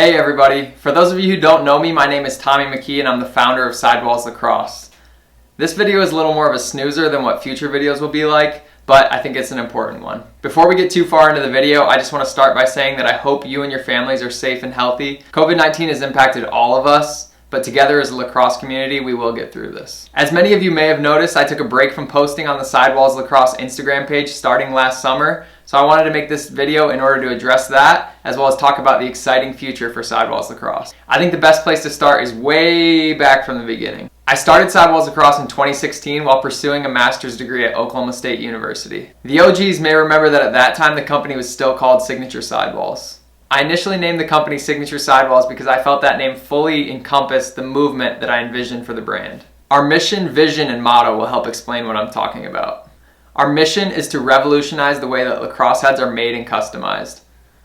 Hey everybody, for those of you who don't know me, my name is Tommy McKee and I'm the founder of Sidewallz Lacrosse. This video is a little more of a snoozer than what future videos will be like, but I think it's an important one. Before we get too far into the video, I just want to start by saying that I hope you and your families are safe and healthy. COVID-19 has impacted all of us, but together as a lacrosse community, we will get through this. As many of you may have noticed, I took a break from posting on the Sidewallz Lacrosse Instagram page starting last summer, so I wanted to make this video in order to address that, as well as talk about the exciting future for Sidewallz Lacrosse. I think the best place to start is way back from the beginning. I started Sidewallz Lacrosse in 2016 while pursuing a master's degree at Oklahoma State University. The OGs may remember that at that time the company was still called Signature Sidewallz. I initially named the company Signature Sidewallz because I felt that name fully encompassed the movement that I envisioned for the brand. Our mission, vision, and motto will help explain what I'm talking about. Our mission is to revolutionize the way that lacrosse heads are made and customized.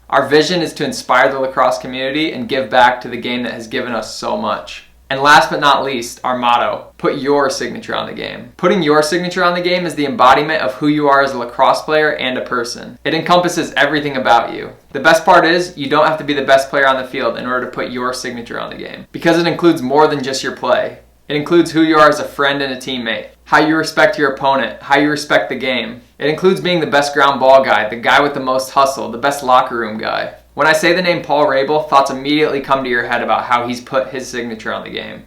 Our vision is to inspire the lacrosse community and give back to the game that has given us so much. And last but not least, our motto, put your signature on the game. Putting your signature on the game is the embodiment of who you are as a lacrosse player and a person. It encompasses everything about you. The best part is, you don't have to be the best player on the field in order to put your signature on the game. Because it includes more than just your play. It includes who you are as a friend and a teammate, how you respect your opponent, how you respect the game. It includes being the best ground ball guy, the guy with the most hustle, the best locker room guy. When I say the name Paul Rabel, thoughts immediately come to your head about how he's put his signature on the game.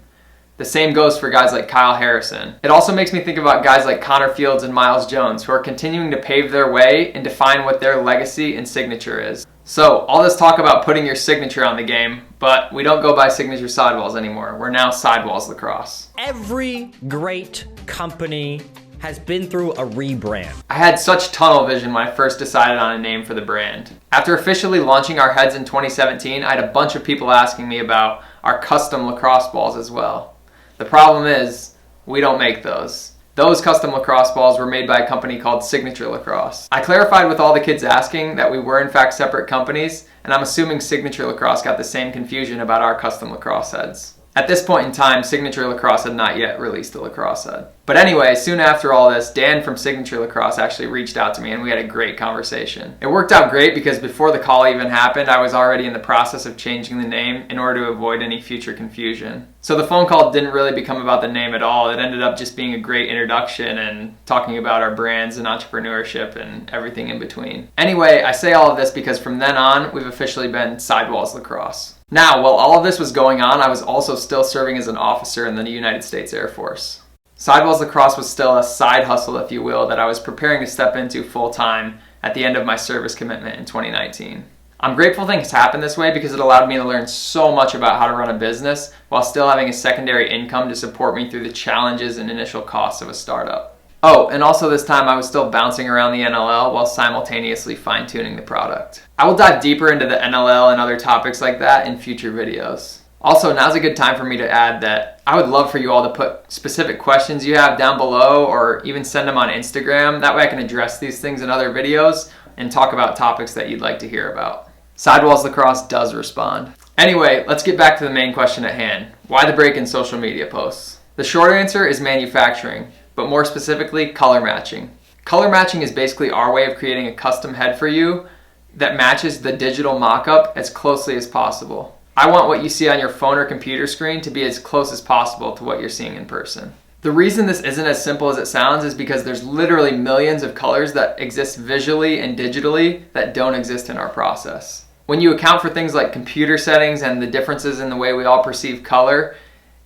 The same goes for guys like Kyle Harrison. It also makes me think about guys like Connor Fields and Miles Jones, who are continuing to pave their way and define what their legacy and signature is. So, all this talk about putting your signature on the game, but we don't go by Signature Sidewallz anymore. We're now Sidewallz Lacrosse. Every great company has been through a rebrand. I had such tunnel vision when I first decided on a name for the brand. After officially launching our heads in 2017, I had a bunch of people asking me about our custom lacrosse balls as well. The problem is, we don't make those. Those custom lacrosse balls were made by a company called Signature Lacrosse. I clarified with all the kids asking that we were in fact separate companies, and I'm assuming Signature Lacrosse got the same confusion about our custom lacrosse heads. At this point in time, Signature Lacrosse had not yet released a lacrosse head. But anyway, soon after all this, Dan from Signature Lacrosse actually reached out to me and we had a great conversation. It worked out great because before the call even happened, I was already in the process of changing the name in order to avoid any future confusion. So the phone call didn't really become about the name at all. It ended up just being a great introduction and talking about our brands and entrepreneurship and everything in between. Anyway, I say all of this because from then on, we've officially been Sidewallz Lacrosse. Now, while all of this was going on, I was also still serving as an officer in the United States Air Force. Sidewallz Lacrosse was still a side hustle, if you will, that I was preparing to step into full-time at the end of my service commitment in 2019. I'm grateful things happened this way because it allowed me to learn so much about how to run a business while still having a secondary income to support me through the challenges and initial costs of a startup. Oh, and also this time I was still bouncing around the NLL while simultaneously fine-tuning the product. I will dive deeper into the NLL and other topics like that in future videos. Also, now's a good time for me to add that I would love for you all to put specific questions you have down below or even send them on Instagram. That way I can address these things in other videos and talk about topics that you'd like to hear about. Sidewallz Lacrosse does respond. Anyway, let's get back to the main question at hand. Why the break in social media posts? The short answer is manufacturing, but more specifically, color matching. Color matching is basically our way of creating a custom head for you that matches the digital mock-up as closely as possible. I want what you see on your phone or computer screen to be as close as possible to what you're seeing in person. The reason this isn't as simple as it sounds is because there's literally millions of colors that exist visually and digitally that don't exist in our process. When you account for things like computer settings and the differences in the way we all perceive color,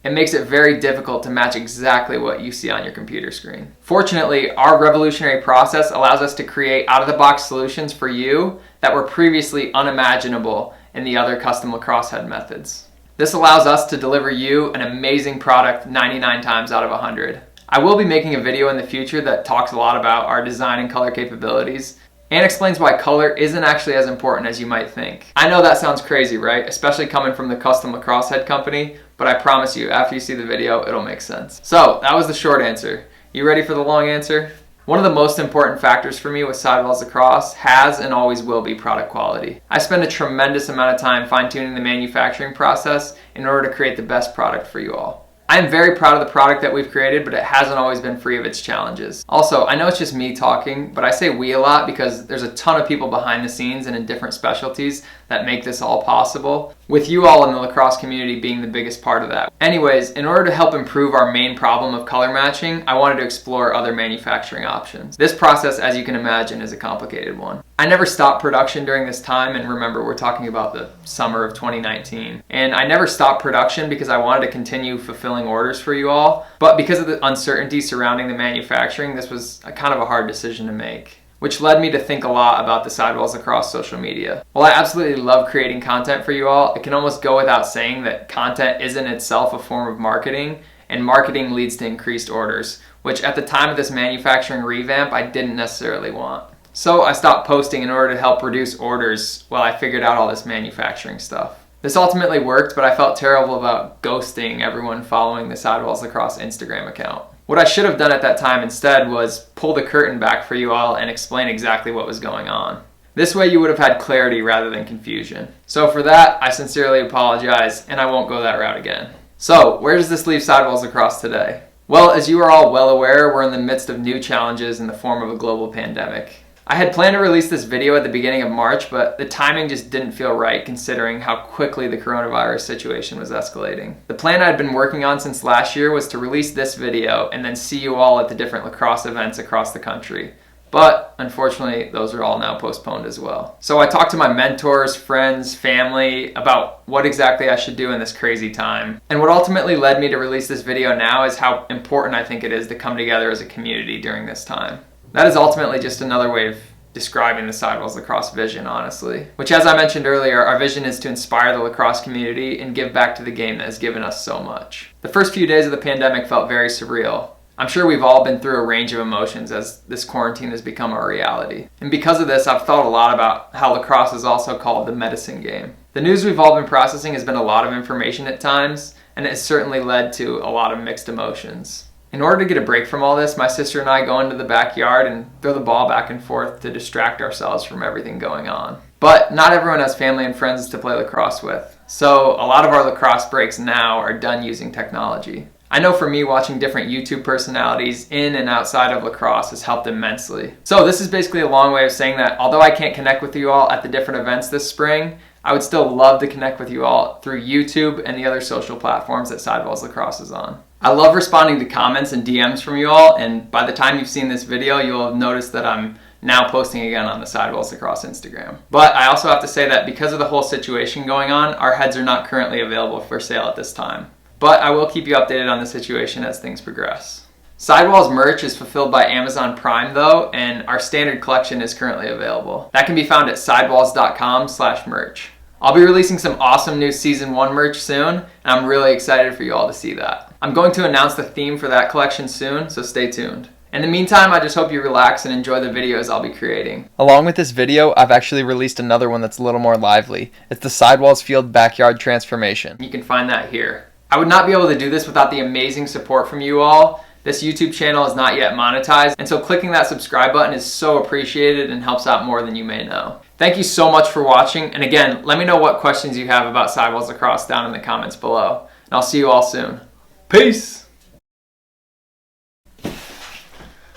it makes it very difficult to match exactly what you see on your computer screen. Fortunately, our revolutionary process allows us to create out-of-the-box solutions for you that were previously unimaginable in the other custom lacrosse head methods. This allows us to deliver you an amazing product 99 times out of 100. I will be making a video in the future that talks a lot about our design and color capabilities and explains why color isn't actually as important as you might think. I know that sounds crazy, right? Especially coming from the custom lacrosse head company, but I promise you, after you see the video, it'll make sense. So, that was the short answer. You ready for the long answer? One of the most important factors for me with Sidewallz Lacrosse has and always will be product quality. I spend a tremendous amount of time fine-tuning the manufacturing process in order to create the best product for you all. I am very proud of the product that we've created, but it hasn't always been free of its challenges. Also, I know it's just me talking, but I say we a lot because there's a ton of people behind the scenes and in different specialties that make this all possible, with you all in the lacrosse community being the biggest part of that. Anyways, in order to help improve our main problem of color matching, I wanted to explore other manufacturing options. This process, as you can imagine, is a complicated one. I never stopped production during this time, and remember, we're talking about the summer of 2019. And I never stopped production because I wanted to continue fulfilling orders for you all, but because of the uncertainty surrounding the manufacturing, this was a kind of a hard decision to make, which led me to think a lot about the Sidewallz Lacrosse social media. While I absolutely love creating content for you all, it can almost go without saying that content is in itself a form of marketing, and marketing leads to increased orders, which at the time of this manufacturing revamp, I didn't necessarily want. So I stopped posting in order to help reduce orders while I figured out all this manufacturing stuff. This ultimately worked, but I felt terrible about ghosting everyone following the Sidewallz Lacrosse Instagram account. What I should have done at that time instead was pull the curtain back for you all and explain exactly what was going on. This way you would have had clarity rather than confusion. So for that, I sincerely apologize, and I won't go that route again. So where does this leave Sidewallz Lacrosse today? Well, as you are all well aware, we're in the midst of new challenges in the form of a global pandemic. I had planned to release this video at the beginning of March, but the timing just didn't feel right considering how quickly the coronavirus situation was escalating. The plan I'd been working on since last year was to release this video and then see you all at the different lacrosse events across the country. But unfortunately, those are all now postponed as well. So I talked to my mentors, friends, family about what exactly I should do in this crazy time. And what ultimately led me to release this video now is how important I think it is to come together as a community during this time. That is ultimately just another way of describing the Sidewallz Lacrosse vision, honestly. Which, as I mentioned earlier, our vision is to inspire the lacrosse community and give back to the game that has given us so much. The first few days of the pandemic felt very surreal. I'm sure we've all been through a range of emotions as this quarantine has become our reality. And because of this, I've thought a lot about how lacrosse is also called the medicine game. The news we've all been processing has been a lot of information at times, and it has certainly led to a lot of mixed emotions. In order to get a break from all this, my sister and I go into the backyard and throw the ball back and forth to distract ourselves from everything going on. But not everyone has family and friends to play lacrosse with, so a lot of our lacrosse breaks now are done using technology. I know for me, watching different YouTube personalities in and outside of lacrosse has helped immensely. So this is basically a long way of saying that although I can't connect with you all at the different events this spring, I would still love to connect with you all through YouTube and the other social platforms that Sidewallz Lacrosse is on. I love responding to comments and DMs from you all, and by the time you've seen this video, you'll have noticed that I'm now posting again on the Sidewallz Lacrosse Instagram. But I also have to say that because of the whole situation going on, our heads are not currently available for sale at this time. But I will keep you updated on the situation as things progress. Sidewallz merch is fulfilled by Amazon Prime though, and our standard collection is currently available. That can be found at sidewallz.com/merch. I'll be releasing some awesome new Season 1 merch soon, and I'm really excited for you all to see that. I'm going to announce the theme for that collection soon, so stay tuned. In the meantime, I just hope you relax and enjoy the videos I'll be creating. Along with this video, I've actually released another one that's a little more lively. It's the Sidewallz Field Backyard Transformation. You can find that here. I would not be able to do this without the amazing support from you all. This YouTube channel is not yet monetized, and so clicking that subscribe button is so appreciated and helps out more than you may know. Thank you so much for watching, and again, let me know what questions you have about Sidewallz Lacrosse down in the comments below. And I'll see you all soon. Peace!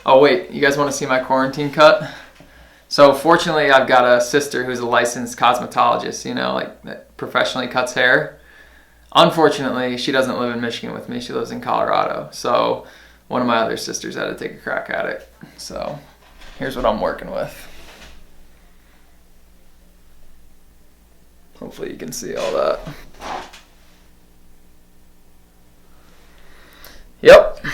Oh wait, you guys want to see my quarantine cut? So fortunately, I've got a sister who's a licensed cosmetologist, you know, like that professionally cuts hair. Unfortunately, she doesn't live in Michigan with me, she lives in Colorado. So one of my other sisters had to take a crack at it. So here's what I'm working with. Hopefully you can see all that. Yep.